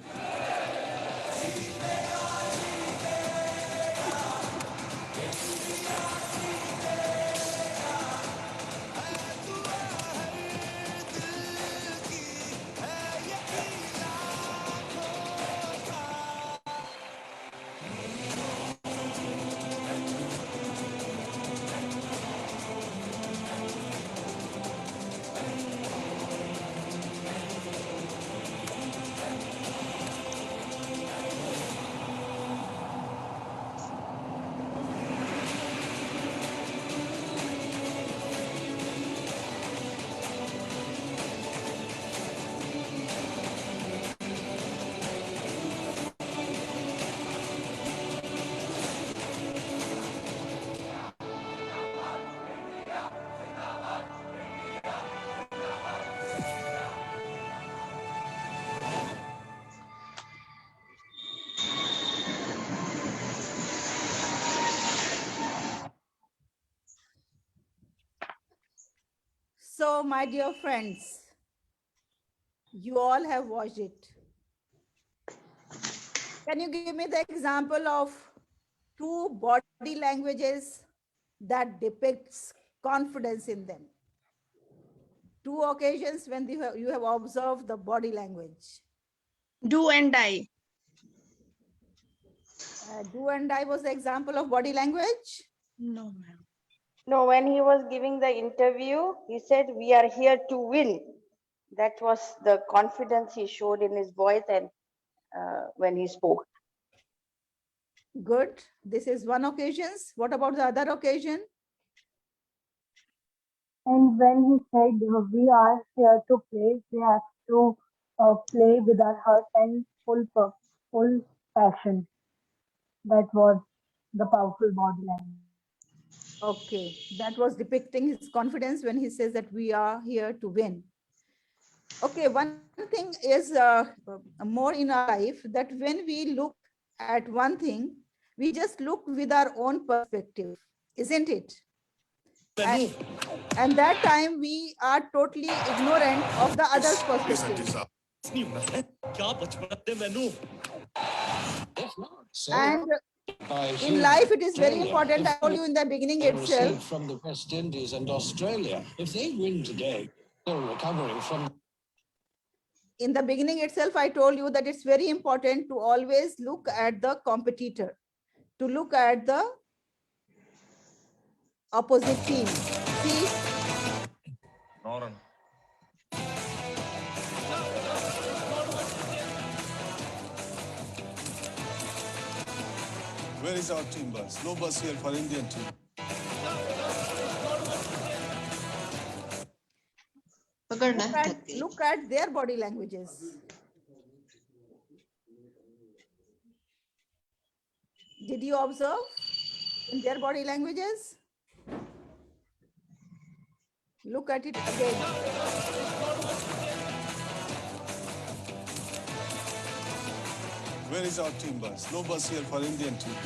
So, my dear friends, you all have watched it. Can you give me the example of 2 body languages that depicts confidence in them? 2 occasions when you have observed the body language. Do and die. Do and die was the example of body language? No, ma'am. No, when he was giving the interview, he said, "We are here to win." That was the confidence he showed in his voice and when he spoke. Good. This is one occasion. What about the other occasion? And when he said, "We are here to play," we have to play with our heart and full passion. That was the powerful body language. Okay, that was depicting his confidence when he says that we are here to win. Okay, one thing is more in our life, that when we look at one thing, we just look with our own perspective, isn't it? And that time we are totally ignorant of the other's perspective. And in life, it is very important. I told you in the beginning itself. From the West Indies and Australia. If they win today, they're recovering from. In the beginning itself, I told you that it's very important to always look at the competitor, to look at the opposite team. See? Where is our team bus? No bus here for Indian team. Look at their body languages. Did you observe in their body languages? Look at it again. Where is our team bus? No bus here for Indian team.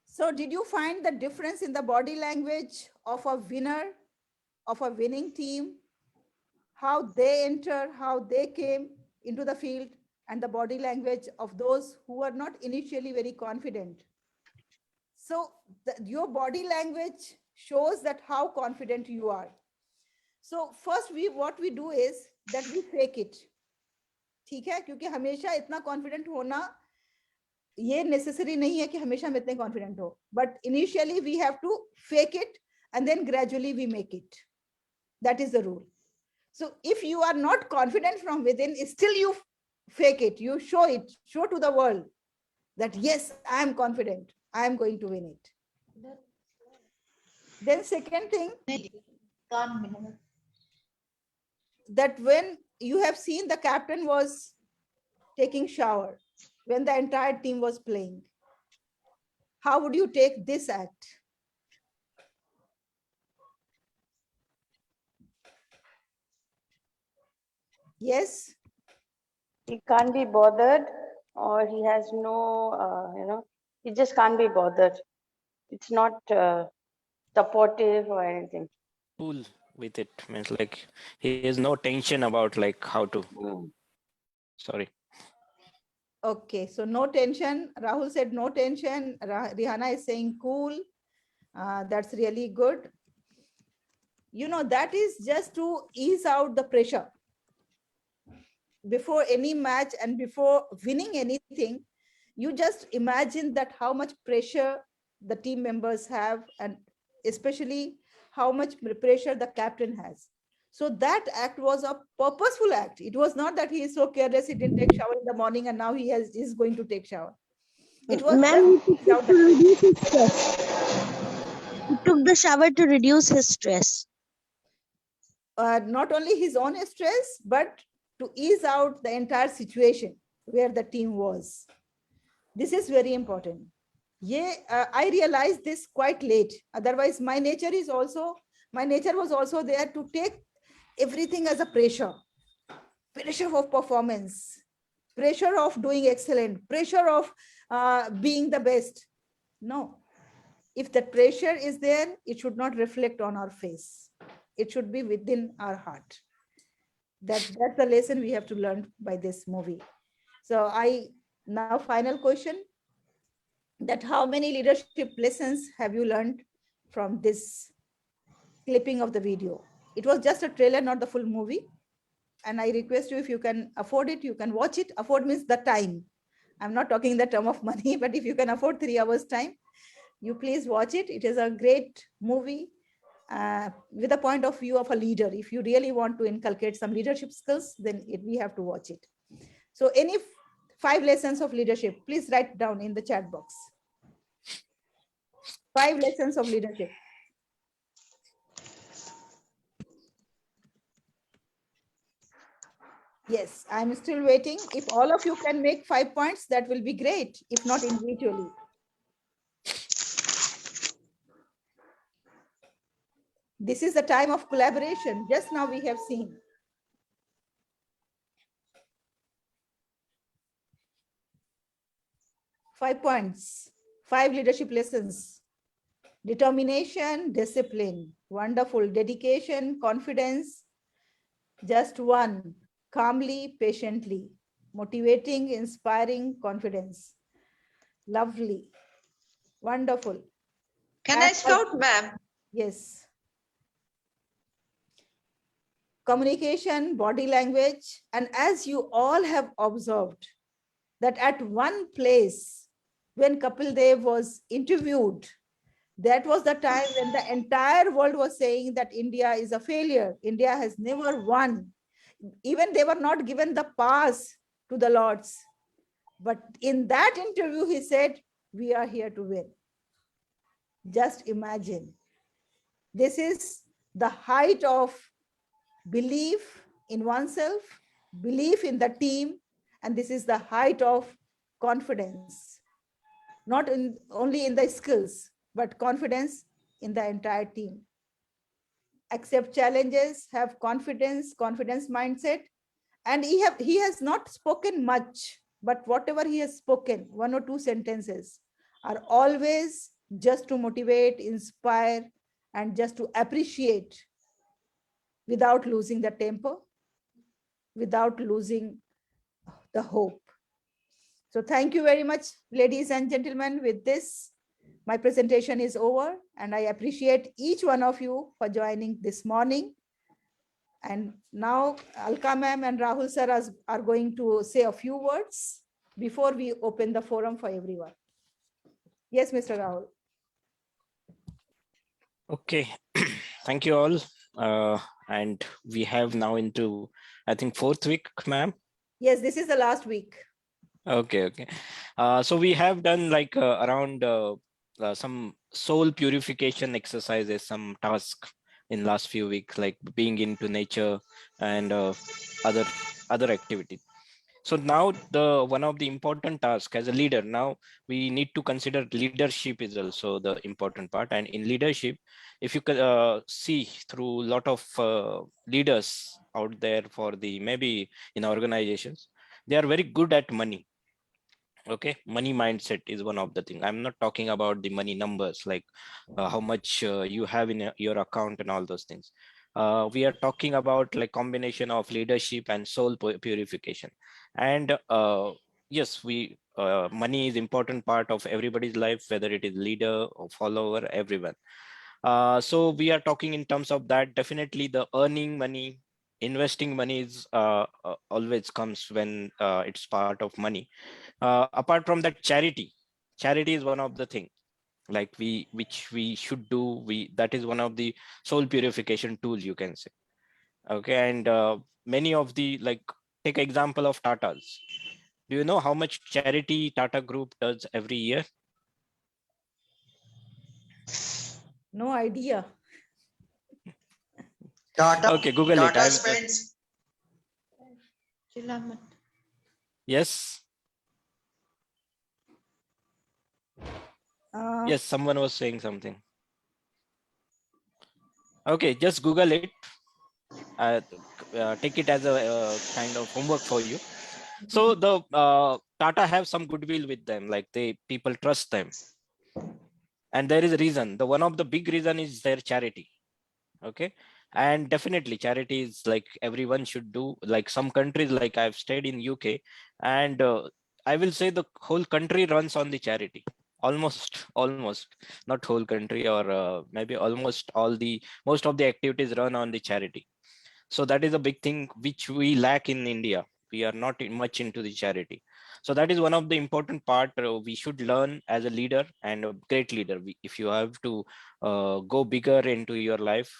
So did you find the difference in the body language of a winner, of a winning team? How they enter, how they came into the field, and the body language of those who are not initially very confident. So your body language shows that how confident you are. So first what we do is that we fake it. ठीक है, क्योंकि हमेशा इतना confident होना ये necessary नहीं है कि हमेशा हम इतने कॉन्फिडेंट हो, but initially we have to fake it and then gradually we make it. That is the rule. So if you are not confident from within, still you fake it, you show to the world that yes, I am confident, I am going to win it. Then second thing, that when you have seen the captain was taking shower, when the entire team was playing, how would you take this act? Yes? He can't be bothered, or he has no, he just can't be bothered. It's not supportive or anything. Cool with it, means like he has no tension about like how to. Sorry. Okay, so no tension. Rahul said no tension. Rihanna is saying cool. That's really good. You know, that is just to ease out the pressure. Before any match and before winning anything, you just imagine that how much pressure the team members have, and especially how much pressure the captain has. So that act was a purposeful act. It was not that he is so careless, he didn't take shower in the morning and now is going to take shower. It was He took the shower to reduce his stress. Not only his own stress, but to ease out the entire situation where the team was. This is very important. Yeah, I realized this quite late. Otherwise, my nature was also there to take everything as a pressure of performance, pressure of doing excellent, pressure of being the best. No, if that pressure is there, it should not reflect on our face. It should be within our heart. That's the lesson we have to learn by this movie. So now final question, that how many leadership lessons have you learned from this clipping of the video? It was just a trailer, not the full movie. And I request you, if you can afford it, you can watch it. Afford means the time. I'm not talking the term of money, but if you can afford 3 hours time, you please watch it. It is a great movie with a point of view of a leader. If you really want to inculcate some leadership skills, then we have to watch it. So any 5 lessons of leadership, please write down in the chat box. 5 lessons of leadership. Yes, I'm still waiting. If all of you can make 5 points, that will be great. If not, individually. This is the time of collaboration. Just now we have seen. Five points, 5 leadership lessons. Determination, discipline, wonderful. Dedication, confidence. Just 1, calmly, patiently. Motivating, inspiring, confidence. Lovely, wonderful. Can I scout, ma'am? Yes. Communication, body language, and as you all have observed, that at one place, when Kapil Dev was interviewed, that was the time when the entire world was saying that India is a failure. India has never won. Even they were not given the pass to the Lords. But in that interview, he said, we are here to win. Just imagine. This is the height of belief in oneself, belief in the team, and this is the height of confidence. Not only in the skills, but confidence in the entire team. Accept challenges, have confidence mindset. And he has not spoken much, but whatever he has spoken, 1 or 2 sentences, are always just to motivate, inspire, and just to appreciate without losing the temper, without losing the hope. So thank you very much, ladies and gentlemen. With this, my presentation is over, and I appreciate each one of you for joining this morning. And now Alka ma'am and Rahul sir are going to say a few words before we open the forum for everyone. Yes, Mr. Rahul. Okay, thank you all. and we have now into, I think, 4th week, ma'am. Yes, this is the last week. Okay, okay. So we have done like around some soul purification exercises, some tasks in last few weeks, like being into nature and other activities. So now the one of the important tasks as a leader, now we need to consider leadership is also the important part. And in leadership, if you could see through a lot of leaders out there for the maybe in organizations, they are very good at money. Okay, money mindset is one of the things. I'm not talking about the money numbers, like how much you have in your account and all those things. We are talking about like combination of leadership and soul purification. And yes, we money is important part of everybody's life, whether it is leader or follower, everyone. So we are talking in terms of that. Definitely the earning money, investing money is always comes when it's part of money. Apart from that, charity is one of the thing, like which we should do. That is one of the soul purification tools, you can say. Okay, and many of the, like, take example of Tatas. Do you know how much charity Tata Group does every year? No idea. Okay, Google it. Tata spends. Yes. Yes, someone was saying something. Okay, just Google it. Take it as a kind of homework for you. So the Tata have some goodwill with them, like people trust them, and there is a reason. The one of the big reason is their charity. Okay, and definitely charity is like everyone should do. Like some countries, like I've stayed in UK, and I will say the whole country runs on the charity. Almost not whole country, or maybe almost most of the activities run on the charity. So that is a big thing which we lack in India. We are not much into the charity. So that is one of the important part we should learn as a leader and a great leader. If you have to go bigger into your life,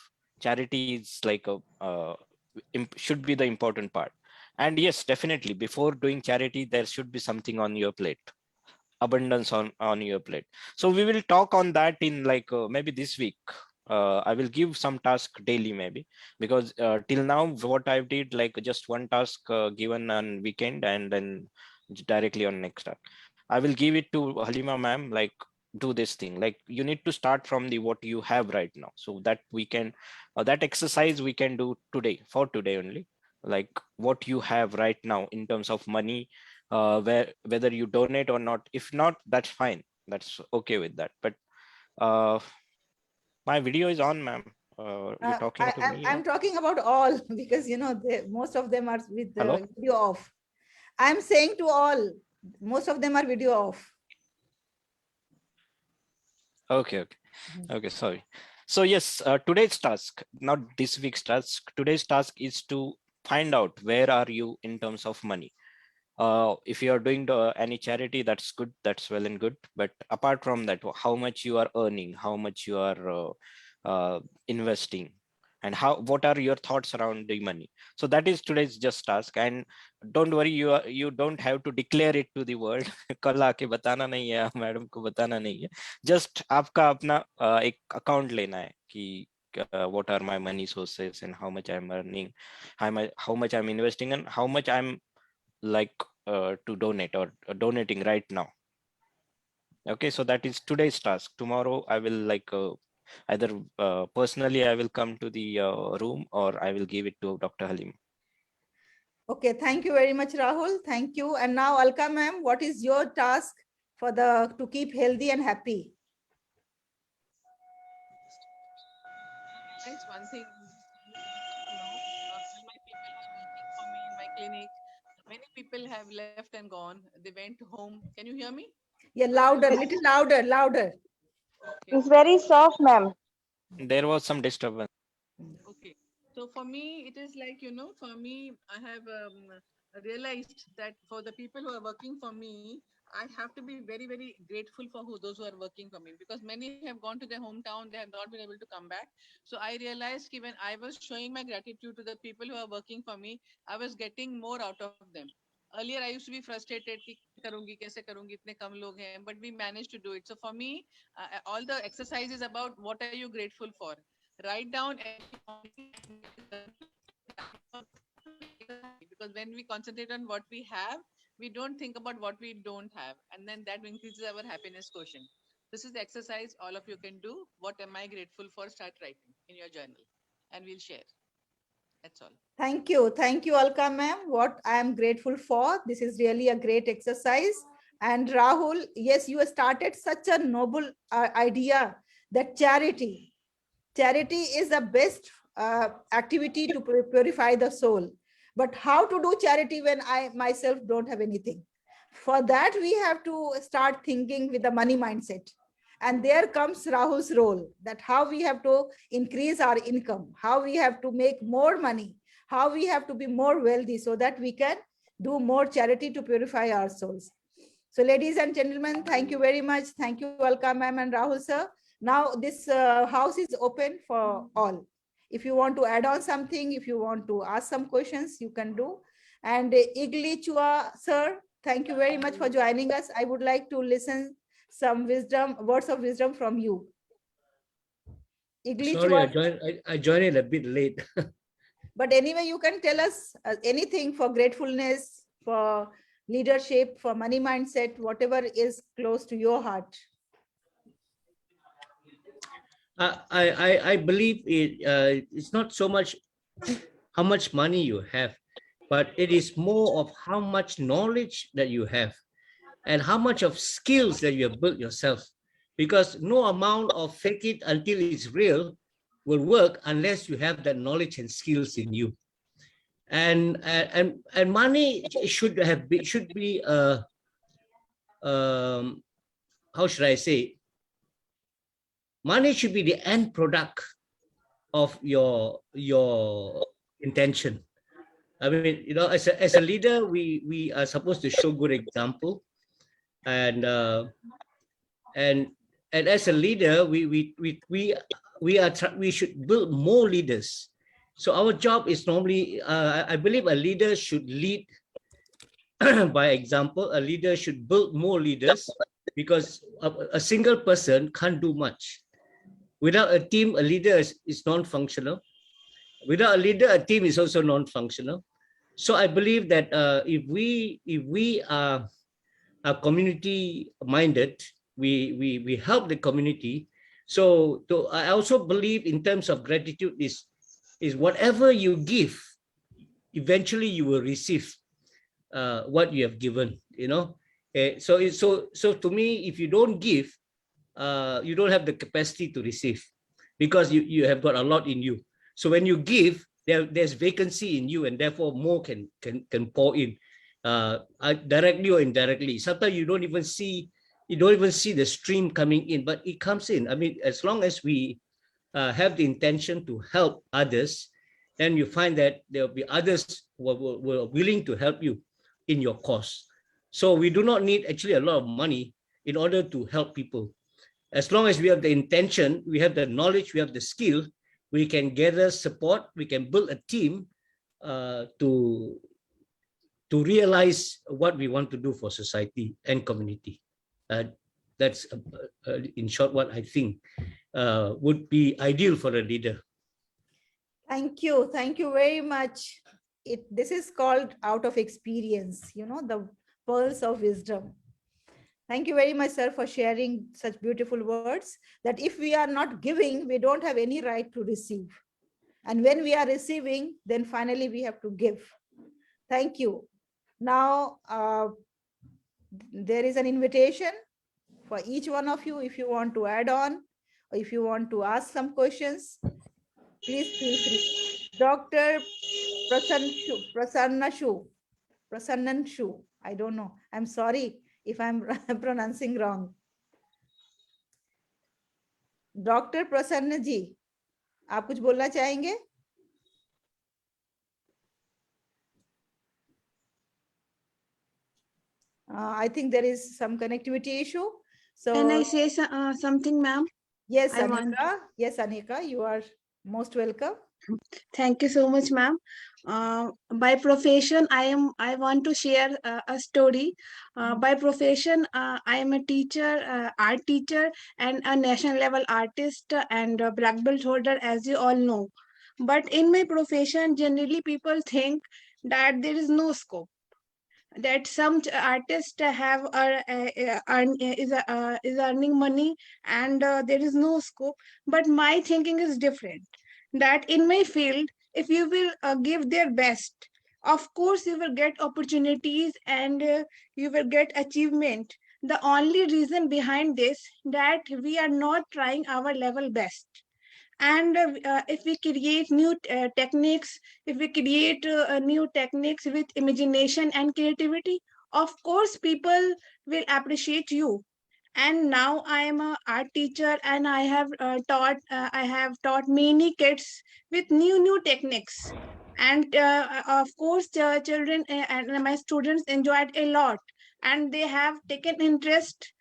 charity is like should be the important part. And yes, definitely before doing charity, there should be something on your plate, abundance on your plate. So we will talk on that in like maybe this week. I will give some task daily, maybe, because till now what I did, like just one task given on weekend and then directly on next task. I will give it to Halima ma'am, like do this thing. Like you need to start from the what you have right now, so that we can that exercise we can do today, for today only, like what you have right now in terms of money, whether you donate or not. If not, that's fine, that's okay with that. But my video is on, ma'am. You're talking to me. I'm talking about all because most of them are with the Hello? video off. I'm saying to all, most of them are video off. Okay. Sorry. So yes, today's task, not this week's task. Today's task is to find out where are you in terms of money. If you are doing any charity, that's good, that's well and good. But apart from that, how much you are earning, how much you are investing, and what are your thoughts around the money. So that is today's just task. And don't worry, you don't have to declare it to the world. कल आके बताना नहीं है, madam को बताना नहीं है. Just आपका अपना एक account लेना है कि what are my money sources and how much I'm earning, how much I'm investing, and how much I'm like to donate or donating right now. Okay, so that is today's task. Tomorrow I will like either personally I will come to the room, or I will give it to Dr. Halim. Okay, thank you very much, Rahul. Thank you. And now, Alka ma'am, what is your task to keep healthy and happy? Thanks. One thing, my people are working for me in my clinic. Many people have left and gone. They went home. Can you hear me? Yeah, louder, little louder. Okay. It's very soft, ma'am. There was some disturbance. Okay. So for me, it is like, for me, I have realized that for the people who are working for me, I have to be very, very grateful for those who are working for me, because many have gone to their hometown, they have not been able to come back. So I realized when I was showing my gratitude to the people who are working for me, I was getting more out of them. Earlier, I used to be frustrated, कि करूंगी कैसे करूंगी इतने कम लोग हैं, but we managed to do it. So for me, all the exercise is about what are you grateful for. Write down because when we concentrate on what we have, we don't think about what we don't have, and then that increases our happiness quotient. This is the exercise all of you can do. What am I grateful for? Start writing in your journal, and we'll share. That's all. Thank you, Alka ma'am. What I am grateful for. This is really a great exercise. And Rahul, yes, you started such a noble idea that charity is the best activity to purify the soul. But how to do charity when I myself don't have anything? For that, we have to start thinking with the money mindset. And there comes Rahul's role, that how we have to increase our income, how we have to make more money, how we have to be more wealthy so that we can do more charity to purify our souls. So ladies and gentlemen, thank you very much. Thank you, Alka ma'am and Rahul sir. Now this house is open for all. If you want to add on something, if you want to ask some questions, you can do. And Igli Chua sir, thank you very much for joining us. I would like to listen some words of wisdom from you. Igli Sorry, Chua. I joined it a bit late. But anyway, you can tell us anything for gratefulness, for leadership, for money mindset, whatever is close to your heart. I believe it's not so much how much money you have, but it is more of how much knowledge that you have and how much of skills that you have built yourself. Because no amount of fake it until it's real will work unless you have that knowledge and skills in you. And money should be how should I say? Money should be the end product of your intention. I mean, you know, as a leader, we are supposed to show good example, and as a leader, we should build more leaders. So our job is normally, I believe, a leader should lead by example. A leader should build more leaders, because a single person can't do much. Without a team, a leader is non-functional. Without a leader, a team is also non-functional. So I believe that if we are community-minded, we help the community. So I also believe in terms of gratitude is whatever you give, eventually you will receive what you have given. You know, so to me, if you don't give, you don't have the capacity to receive, because you have got a lot in you. So when you give, there's vacancy in you, and therefore more can pour in, directly or indirectly. Sometimes you don't even see the stream coming in, but it comes in. I mean, as long as we have the intention to help others, then you find that there will be others who are willing to help you in your cause. So we do not need actually a lot of money in order to help people. As long as we have the intention, we have the knowledge, we have the skill, we can gather support, we can build a team to realize what we want to do for society and community. That's in short what I think would be ideal for a leader. Thank you very much. This is called out of experience, you know, the pearls of wisdom. Thank you very much, sir, for sharing such beautiful words, that if we are not giving, we don't have any right to receive. And when we are receiving, then finally we have to give. Thank you. Now, there is an invitation for each one of you. If you want to add on, or if you want to ask some questions, please feel free. Dr. Prasannan Shu, I don't know. I'm sorry if I'm pronouncing wrong. Dr. Prasanna ji, आप कुछ बोलना चाहेंगे? I think there is some connectivity issue. So Can I say something, ma'am? yes, I want- Anika. Yes, Anika, you are most welcome. Thank you so much, ma'am. By profession, I want to share a story. By profession, I am a teacher, art teacher, and a national level artist and a black belt holder, as you all know. But in my profession, generally people think that there is no scope. That some artists have is earning money and there is no scope. But my thinking is different. That in my field, if you will give their best, of course you will get opportunities and you will get achievement. The only reason behind this, that we are not trying our level best. And if we create new techniques, if we create new techniques with imagination and creativity, of course people will appreciate you. And now I am a art teacher, and I have taught many kids with new techniques. And of course the children and my students enjoyed a lot, and they have taken interest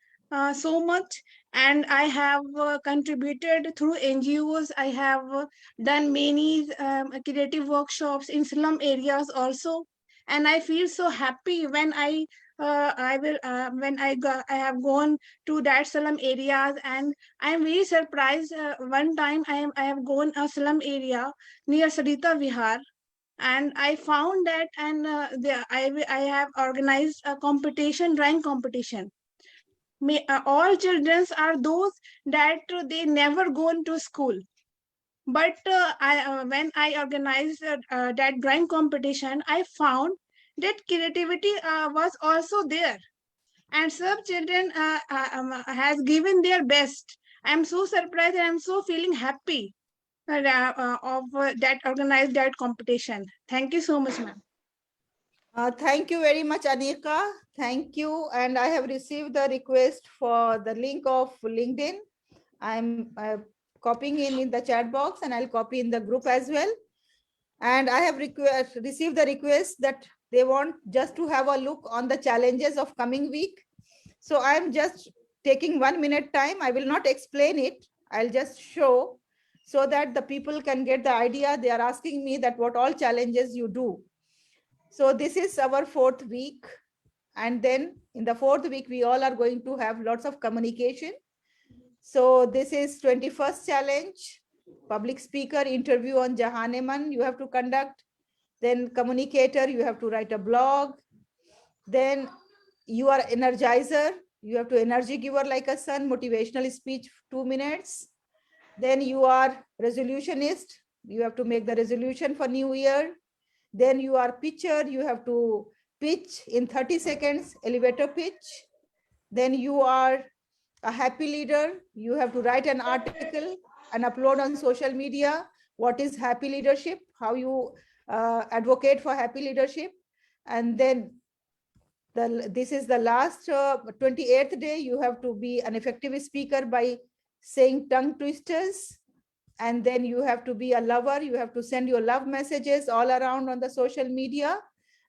so much. And I have contributed through NGOs. I have done many creative workshops in slum areas also. And I feel so happy when I have gone to that slum areas. And I am very surprised. One time I have gone a slum area near Sarita Vihar, and I found that, and I have organized a competition, drawing competition. All children are those that they never gone to school. But when I organized that drawing competition, I found that creativity was also there, and some children has given their best. I'm so surprised and I'm so feeling happy of that organized that competition. Thank you so much, ma'am. Thank you very much, Anika. Thank you. And I have received the request for the link of LinkedIn. I'm copying in the chat box, and I'll copy in the group as well. And I have received the request that they want just to have a look on the challenges of coming week. So I'm just taking 1 minute time. I will not explain it. I'll just show so that the people can get the idea. They are asking me that what all challenges you do. So this is our 4th week. And then in the 4th week, we all are going to have lots of communication. So this is 21st challenge, public speaker interview on Jahaneman you have to conduct. Then communicator, you have to write a blog. Then you are energizer, you have to energy giver like a sun, motivational speech 2 minutes. Then you are resolutionist, you have to make the resolution for new year. Then you are pitcher, you have to pitch in 30 seconds, elevator pitch. Then you are a happy leader, you have to write an article and upload on social media. What is happy leadership? How you advocate for happy leadership? And then this is the last 28th day. You have to be an effective speaker by saying tongue twisters. And then you have to be a lover. You have to send your love messages all around on the social media.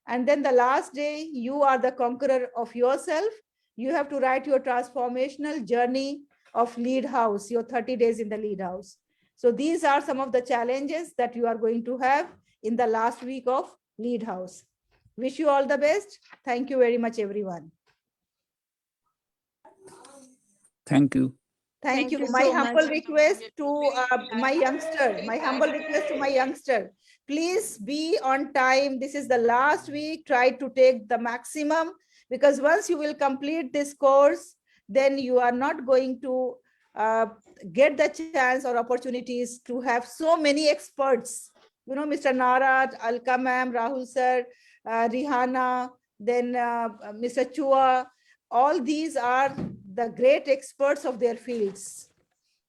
And then the last day, you are the conqueror of yourself. You have to write your transformational journey of Lead House, your 30 days in the Lead House. So these are some of the challenges that you are going to have in the last week of Lead House. Wish you all the best. Thank you very much, everyone. Thank you. Thank you. you My so humble much. request to my youngster, please be on time. This is the last week. Try to take the maximum, because once you will complete this course, then you are not going to get the chance or opportunities to have so many experts. You know, Mr. Narat, Alka ma'am, Rahul sir, Rihanna, then Mr. Chua, all these are the great experts of their fields.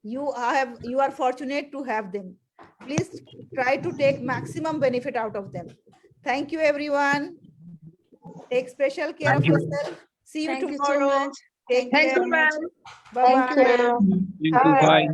You are fortunate to have them. Please try to take maximum benefit out of them. Thank you, everyone. Take special care of yourself. See you Thank you so tomorrow. much. Take Thank care. you, ma'am. Bye-bye. Thank you. Bye.